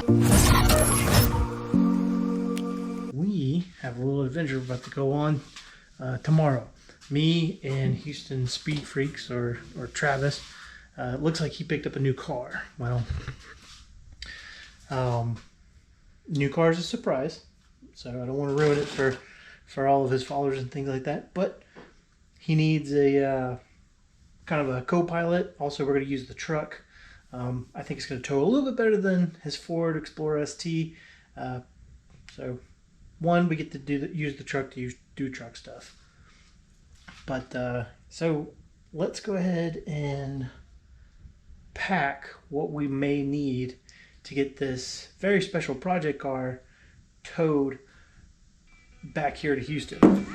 We have a little adventure about to go on tomorrow. Me and Houston Speed Freaks, or Travis, looks like he picked up a new car. Well, new car is a surprise, so I don't want to ruin it for all of his followers and things like that. But he needs a kind of a co-pilot. Also, we're going to use the truck. I think it's going to tow a little bit better than his Ford Explorer ST. So, one, we get to use the truck to do truck stuff. But so let's go ahead and pack what we may need to get this very special project car towed back here to Houston.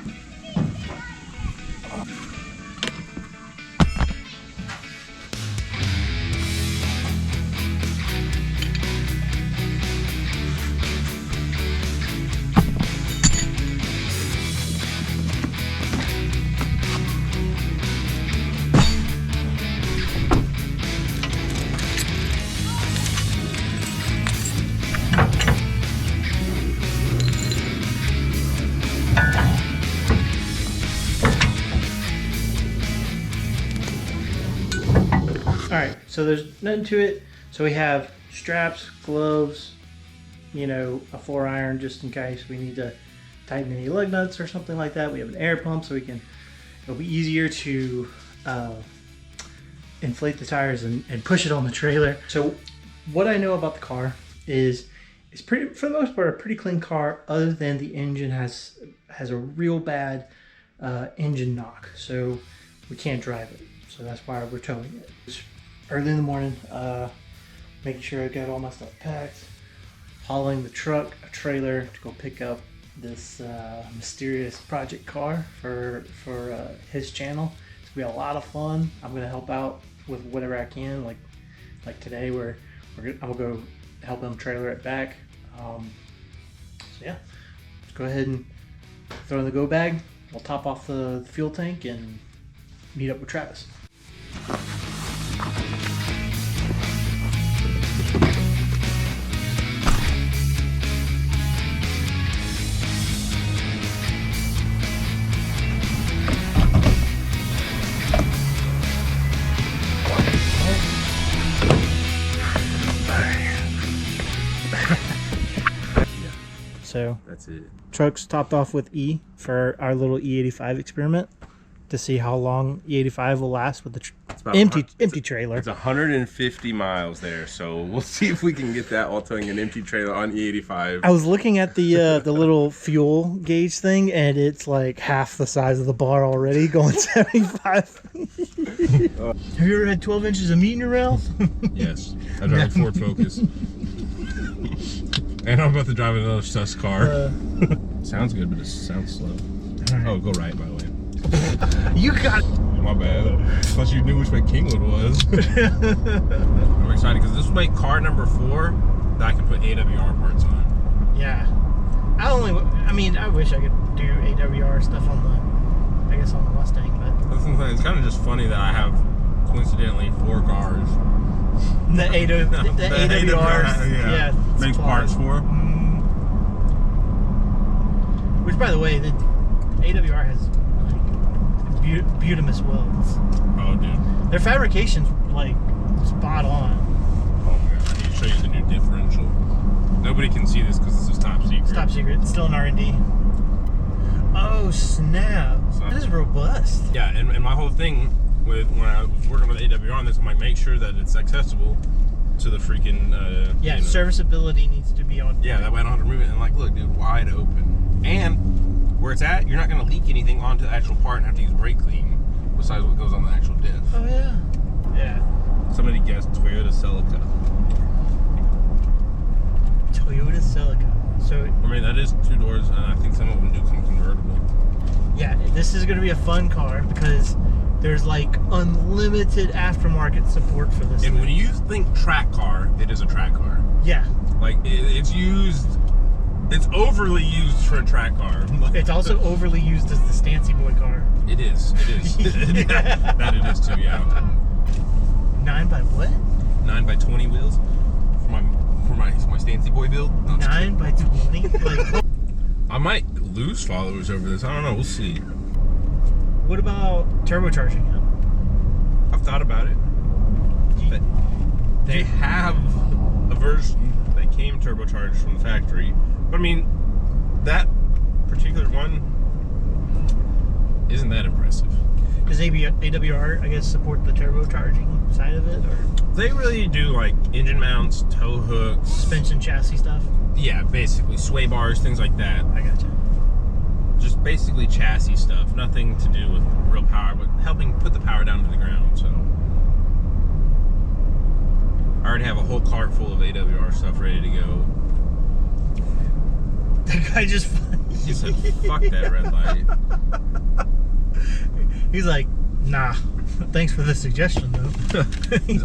Alright, so there's nothing to it. So we have straps, gloves, you know, a 4-iron just in case we need to tighten any lug nuts or something like that. We have an air pump so it'll be easier to inflate the tires and push it on the trailer. So what I know about the car is it's pretty, for the most part, a pretty clean car, other than the engine has a real bad engine knock. So we can't drive it. So that's why we're towing it. It's early in the morning, making sure I got all my stuff packed, hauling the truck, a trailer to go pick up this mysterious project car for his channel. It's gonna be a lot of fun. I'm gonna help out with whatever I can. Like today, I'm gonna go help him trailer it back. So yeah, let's go ahead and throw in the go bag. We'll top off the fuel tank and meet up with Travis. So that's it. Truck's topped off with E for our little E85 experiment to see how long E85 will last with the empty trailer. It's 150 miles there, so we'll see if we can get that while towing an empty trailer on E85. I was looking at the little fuel gauge thing, and it's like half the size of the bar already, going 75. Have you ever had 12 inches of meat in your mouth? Yes, I drive a Ford Focus. And I'm about to drive another sus car. Sounds good, but it sounds slow. Right. Oh, go right, by the way. You got it. My bad. Plus you knew which way Kingwood was. I'm excited because this will make car number 4 that I can put AWR parts on. Yeah. I wish I could do AWR stuff on the Mustang, but It's kind of just funny that I have coincidentally 4 cars. The AWRs, yeah, makes parts for. Which, by the way, the AWR has like beautimous welds. Oh, dude, their fabrication's like spot on. Oh my god, I need to show you the new differential. Nobody can see this because this is top secret. It's top secret. It's still in R&D. Oh snap! So, this is robust. Yeah, and my whole thing with when I was working with AWR on this, I'm like, make sure that it's accessible to the freaking yeah, serviceability needs to be on. Yeah, that way I don't have to remove it. And like, look, dude, wide open. And where it's at, you're not going to leak anything onto the actual part and have to use brake clean besides what goes on the actual diff. Oh yeah. Yeah. Somebody guessed Toyota Celica. Toyota Celica. So I mean, that is 2 doors, and I think some of them do come convertible. Yeah, this is going to be a fun car because there's like unlimited aftermarket support for this. And when you think track car, it is a track car. Yeah. Like it's overly used for a track car. It's also overly used as the Stancy Boy car. It is. That it is too, yeah. 9 by what? 9 by 20 wheels for my my Stancy boy build. No, 9 by 20. Like, I might lose followers over this. I don't know. We'll see. what about turbocharging it? I've thought about it. They have a version that came turbocharged from the factory, but I mean, that particular one isn't that impressive. Does AWR, I guess, support the turbocharging side of it, or They really do like engine mounts, tow hooks, suspension chassis stuff? yeah, basically sway bars, things like that. I gotcha. Just basically chassis stuff, nothing to do with real power, but helping put the power down to the ground. So I already have a whole cart full of AWR stuff ready to go. That guy just He said, "Fuck that red light." he's like, nah. Thanks for the suggestion, though.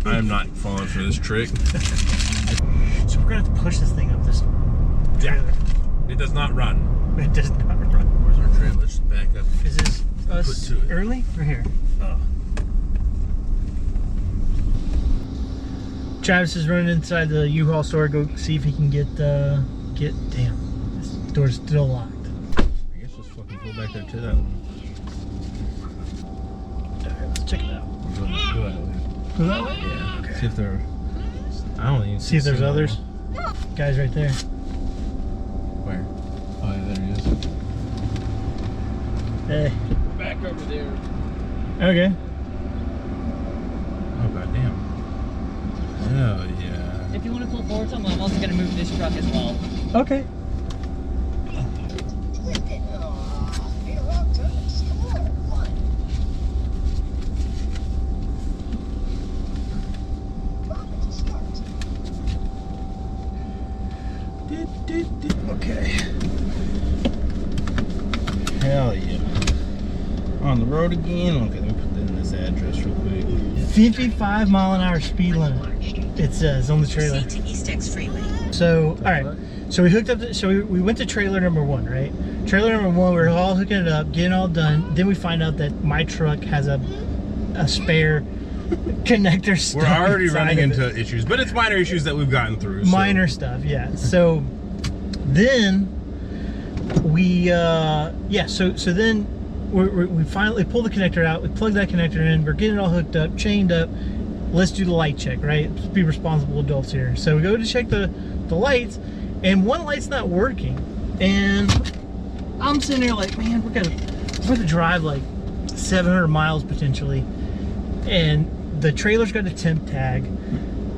I'm not falling for this trick. So we're gonna have to push this thing up this trailer. It does not run. It does not run. Where's our trailer? Let's just back up. Is this us Put to it. early or here? Oh. Travis is running inside the U-Haul store. Go see if he can get. Damn, this door's still locked. I guess just fucking pull back there to that one. Alright, let's check it out. Go that way. Go that way? Yeah. Okay. See if there. I don't even See if there's others. Guys, right there. Where? Oh, yeah, there he is. Hey. Back over there. Okay. Oh goddamn. Hell yeah. If you want to pull forward some, I'm also going to move this truck as well. Okay. Okay. Hell yeah. On the road again. Okay, let me put that in this address real quick. 55-mile-an-hour speed limit. It says on the trailer. Proceed to East X Freeway. So, all right. So we hooked up. We went to trailer number 1, right? Trailer number 1. We were all hooking it up, getting all done. Then we find out that my truck has a spare connector. We're already running into issues, but it's minor issues that we've gotten through. So. Minor stuff, yeah. So then we, So then we finally pull the connector out. We plug that connector in. We're getting it all hooked up, chained up. Let's do the light check, right? Let's be responsible adults here. So we go to check the lights, and one light's not working. And I'm sitting there like, man, we're gonna drive like 700 miles potentially, and the trailer's got a temp tag.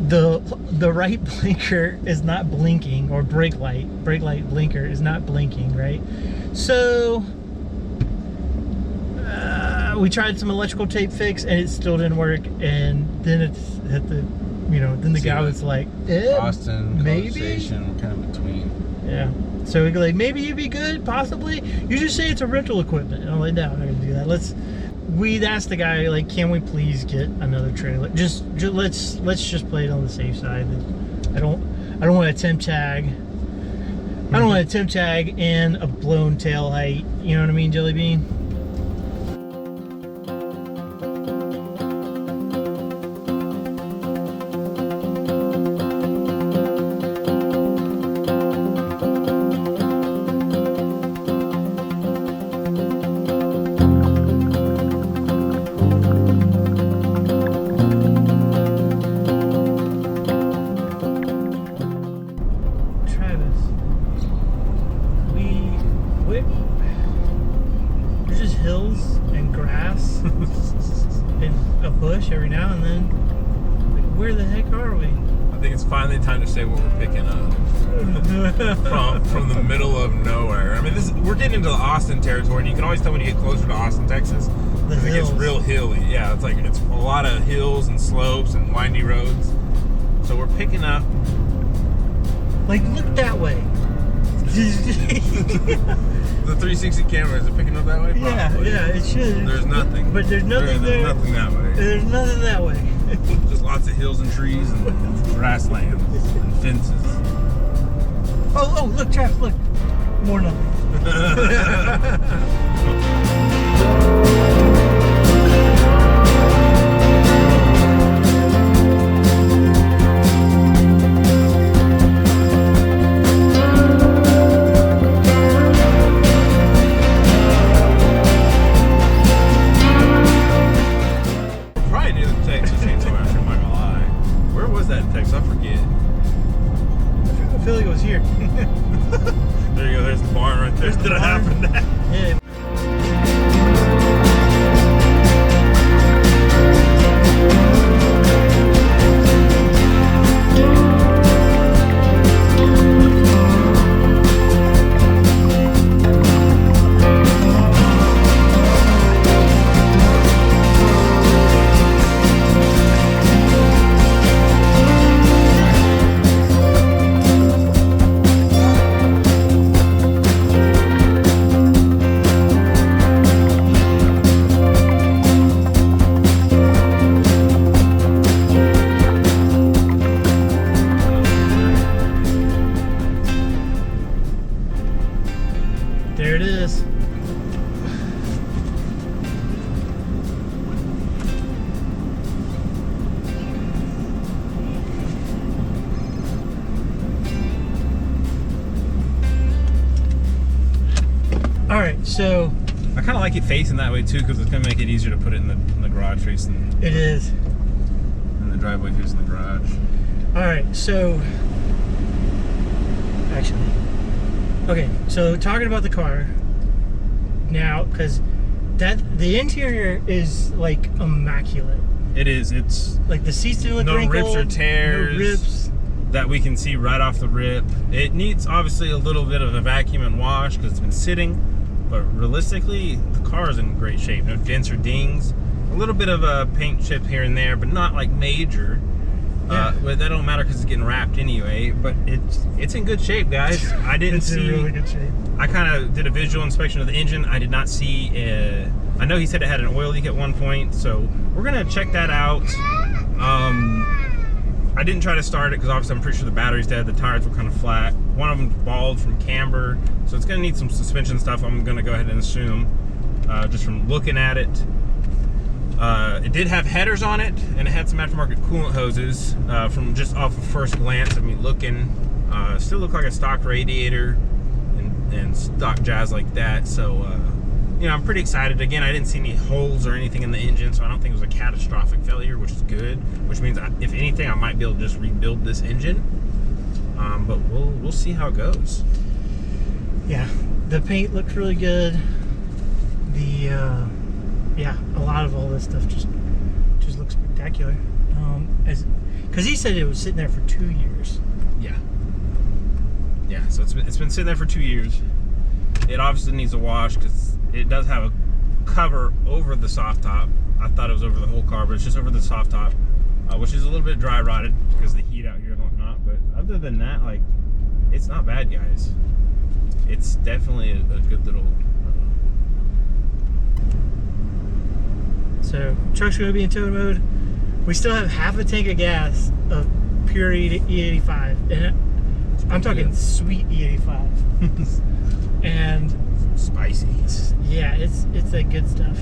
The right blinker is not blinking, or brake light blinker is not blinking, right? So we tried some electrical tape fix, and it still didn't work. And then it's at the, then the guy was like, Austin, maybe station, kind of between. Yeah. So we go like, maybe you'd be good, possibly. You just say it's a rental equipment. And I'm like, no, I'm not gonna do that. We'd ask the guy, like, can we please get another trailer? Just let's just play it on the safe side. I don't want a temp tag. I don't want a temp tag and a blown tail light. You know what I mean, Jelly Bean? There's just hills and grass and a bush every now and then. Like, where the heck are we? I think it's finally time to say what we're picking up from the middle of nowhere. I mean, we're getting into the Austin territory, and you can always tell when you get closer to Austin, Texas, because it gets real hilly. Yeah, it's a lot of hills and slopes and windy roads. So we're picking up. Like, look that way. The 360 camera, is it picking up that way? Probably. Yeah, it should. There's nothing. But there's nothing there. There's nothing that way. There's nothing that way. Just lots of hills and trees and grasslands and fences. Oh, look, Travis, look. More nothing. that in Texas? I forget. I feel like it was here. There you go. There's the barn right there. Did I happen that? Yeah. There it is. All right, so I kind of like it facing that way too, because it's gonna make it easier to put it in the garage facing. it is. In the driveway facing the garage. All right, so actually, okay, so talking about the car now, because the interior is like immaculate. It is. It's Like the seats do look no wrinkled, rips or tears. no rips. That we can see right off the rip. It needs obviously a little bit of a vacuum and wash because it's been sitting, but realistically, the car is in great shape. No dents or dings. A little bit of a paint chip here and there, but not like major. Yeah. But that don't matter because it's getting wrapped anyway. But it's in good shape, guys. I didn't It's see. in really good shape. I kind of did a visual inspection of the engine. I did not see. I know he said it had an oil leak at one point, so we're gonna check that out. I didn't try to start it because obviously I'm pretty sure the battery's dead. The tires were kind of flat. One of them's bald from camber, so it's gonna need some suspension stuff. I'm gonna go ahead and assume, just from looking at it. It did have headers on it, and it had some aftermarket coolant hoses. From just off of first glance of me looking, still looked like a stock radiator and stock jazz like that. So, you know, I'm pretty excited. Again, I didn't see any holes or anything in the engine, so I don't think it was a catastrophic failure, which is good. Which means, if anything, I might be able to just rebuild this engine. But we'll see how it goes. Yeah, the paint looks really good. The yeah, a lot of all this stuff just looks spectacular. Because he said it was sitting there for 2 years. Yeah. So it's been sitting there for 2 years. It obviously needs a wash because it does have a cover over the soft top. I thought it was over the whole car, but it's just over the soft top, which is a little bit dry rotted because of the heat out here and whatnot. But other than that, like, it's not bad, guys. It's definitely a good little. So truck's gonna be in tow mode. We still have half a tank of gas of pure E85, and I'm talking sweet E85. And Spicy. yeah, it's that good stuff.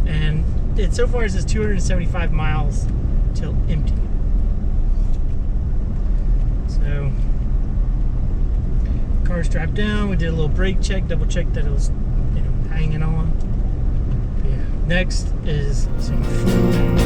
And it so far it says 275 miles till empty. So car strapped down. We did a little brake check, double check that it was, you know, hanging on. But yeah, next is some food.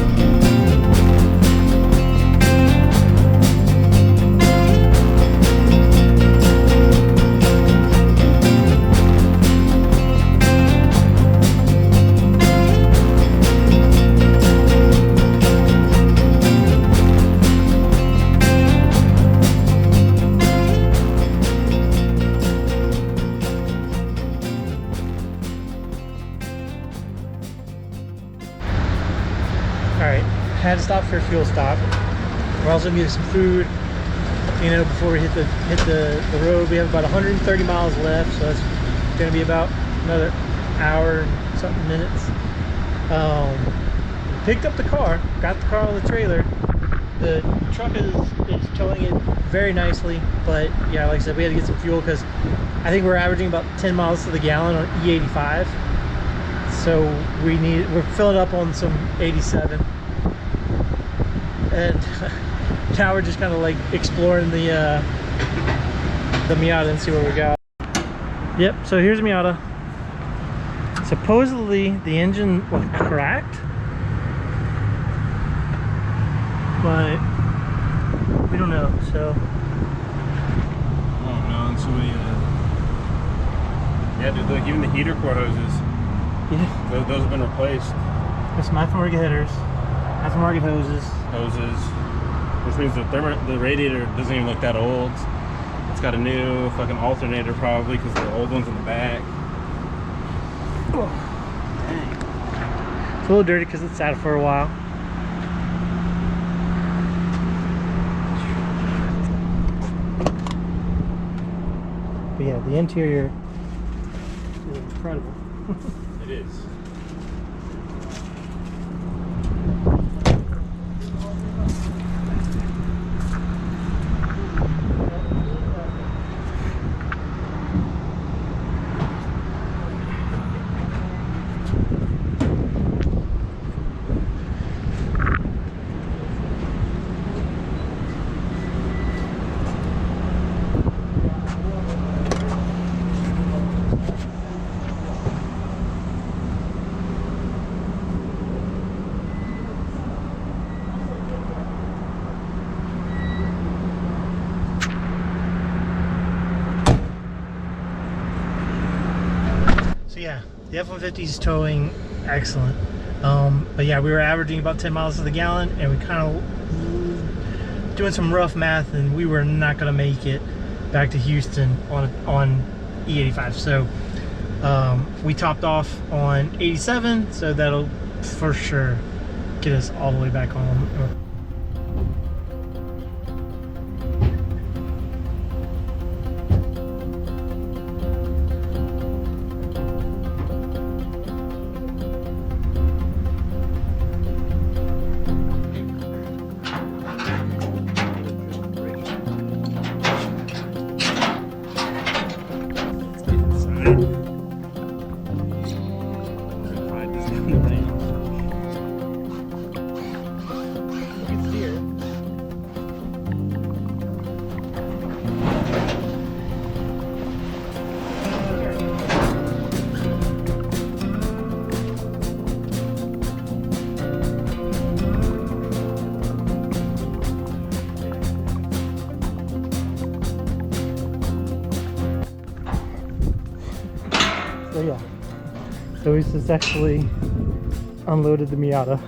Alright, had to stop for a fuel stop. We're also gonna get some food, you know, before we hit the road. We have about 130 miles left, so that's gonna be about another hour and something minutes. Picked up the car, got the car on the trailer. The truck is towing it very nicely, but yeah, like I said, we had to get some fuel because I think we're averaging about 10 miles to the gallon on E85. So we're filling up on some 87, and now we're just kind of like exploring the Miata and see what we got. Yep, so here's Miata. Supposedly the engine was cracked, but We don't know, so. Oh no, and so many. Yeah, dude, look, even the heater core hoses. Yeah. Those have been replaced. There's some aftermarket headers, aftermarket hoses. Which means the radiator doesn't even look that old. It's got a new fucking alternator probably because the old one's in the back. Oh, dang. It's a little dirty because it's sat for a while. But yeah, the interior is incredible. It is. So yeah, the F-150 is towing excellent. But yeah, we were averaging about 10 miles to the gallon, and we kind of doing some rough math, and we were not going to make it back to Houston on E85. So we topped off on 87, so that'll for sure get us all the way back home. So yeah, so we successfully unloaded the Miata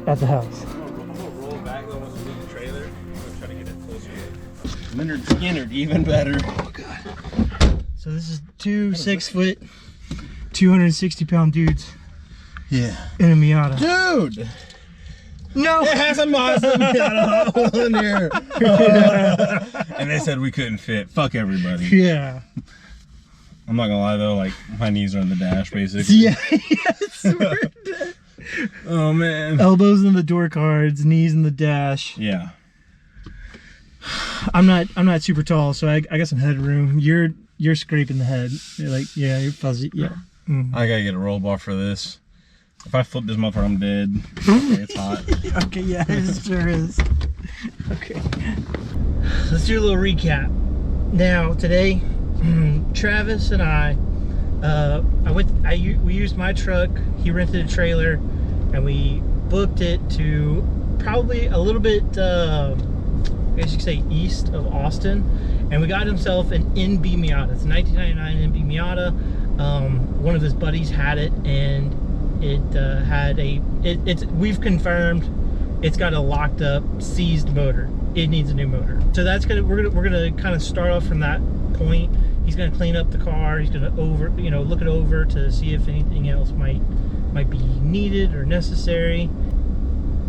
at the house. I'm gonna roll back though once we leave the trailer. I'm gonna try to get it closer to Leonard Skinner, even better. Oh god. So this is two 6-foot, 260-pound dudes. Yeah. In a Miata. Dude! No! It has a Mazda Miata in here. And they said we couldn't fit. Fuck everybody. Yeah. I'm not gonna lie though, like my knees are in the dash basically. Yeah, yes. Oh man. Elbows in the door cards, knees in the dash. Yeah. I'm not super tall, so I got some headroom. You're scraping the head. You're like, yeah, you're fuzzy. Yeah. Mm. I gotta get a roll bar for this. If I flip this motherfucker, I'm dead. Okay, it's hot. Okay, yeah, it sure is. Okay. Let's do a little recap. Now, today, Travis and we used my truck. He rented a trailer, and we booked it to probably a little bit, I guess you could say, east of Austin. And we got himself an NB Miata. It's a 1999 NB Miata. One of his buddies had it, and it had we've confirmed it's got a locked up, seized motor. It needs a new motor. So we're gonna kind of start off from that point. He's gonna clean up the car. He's gonna look it over to see if anything else might be needed or necessary.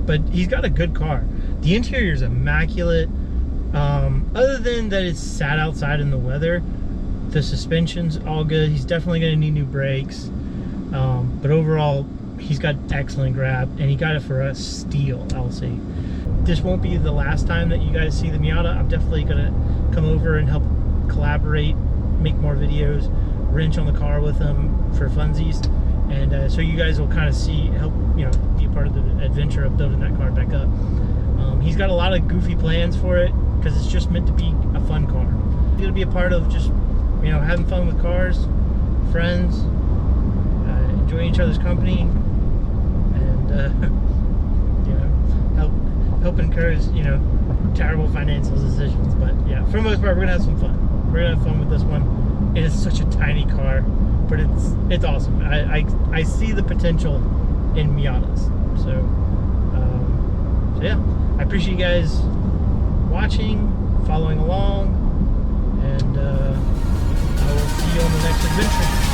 But he's got a good car. The interior is immaculate. Other than that it's sat outside in the weather, the suspension's all good. He's definitely gonna need new brakes. But overall, he's got excellent grab, and he got it for a steal, I'll say. This won't be the last time that you guys see the Miata. I'm definitely gonna come over and help collaborate, make more videos, wrench on the car with him for funsies, and so you guys will kind of help be a part of the adventure of building that car back up. He's got a lot of goofy plans for it because it's just meant to be a fun car. He's gonna be a part of just having fun with cars, friends, enjoying each other's company, and help hope encourage, you know, terrible financial decisions. But yeah, for the most part, we're gonna have some fun. We're gonna have fun with this one. It is such a tiny car, but it's awesome. I see the potential in Miatas. So yeah, I appreciate you guys watching, following along, and I will see you on the next adventure.